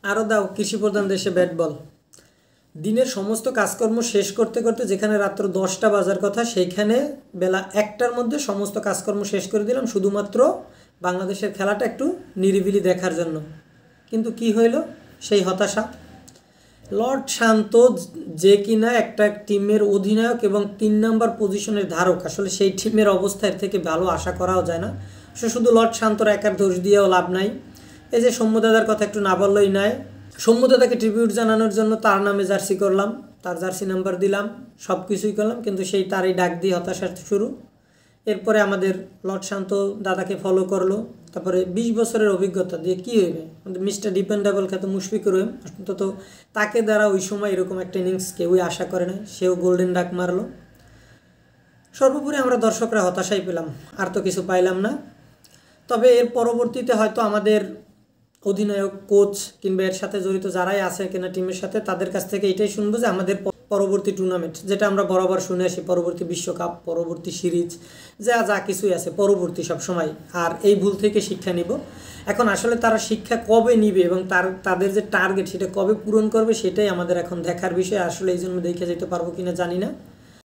আরও দাও কৃষি প্রধান দেশে ব্যাট বল। দিনের সমস্ত কাজকর্ম শেষ করতে করতে যেখানে রাত্র 10টা বাজার কথা সেইখানে বেলা 1টার মধ্যে সমস্ত কাজকর্ম শেষ করে দিলাম শুধুমাত্র বাংলাদেশের খেলাটা একটু নিরিবিলি দেখার জন্য। কিন্তু কি হইল? সেই হতাশা। লর্ড শান্ত যে কিনা একটা টিমের অধিনায়ক এবং 3 নম্বর পজিশনের ধারক, আসলে সেই টিমের অবস্থা এর থেকে ভালো আশা করাও যায় না। সে শুধু লর্ড শান্তর একার দোষ দিয়েও লাভ নাই। এই যে সৌম্যদাদার কথা একটু না বললেই নয়। সৌম্যদাদাকে ট্রিবিউট জানানোর জন্য তার নামে জার্সি করলাম, তার জার্সি নাম্বার দিলাম, সব কিছুই করলাম, কিন্তু সেই তারই ডাক দিয়ে হতাশার শুরু। এরপরে আমাদের লর্ড শান্ত দাদাকে ফলো করলো। তারপরে 20 বছরের অভিজ্ঞতা দিয়ে কী হইবে? মিস্টার ডিপেন্ডেবল খ্যাত মুশফিকুর রহিম, অন্তত তাকে দ্বারা ওই সময় এরকম একটা ইনিংস কেউই আশা করে না, সেও গোল্ডেন ডাক মারলো। সর্বোপরি আমরা দর্শকরা হতাশাই পেলাম, আর তো কিছু পাইলাম না। তবে এর পরবর্তীতে হয়তো আমাদের অধিনায়ক, কোচ কিংবা এর সাথে জড়িত যারাই আছে কিনা টিমের সাথে, তাদের কাছ থেকে এটাই শুনবো যে আমাদের পরবর্তী টুর্নামেন্ট, যেটা আমরা বরাবর শুনে আসি, পরবর্তী বিশ্বকাপ, পরবর্তী সিরিজ, যা যা কিছুই আছে পরবর্তী সব সময়, আর এই ভুল থেকে শিক্ষা নিব। এখন আসলে তারা শিক্ষা কবে নিবে এবং তাদের যে টার্গেট সেটা কবে পূরণ করবে সেটাই আমাদের এখন দেখার বিষয়। আসলে এই জন্য দেখে যেতে পারবো কিনা জানি না।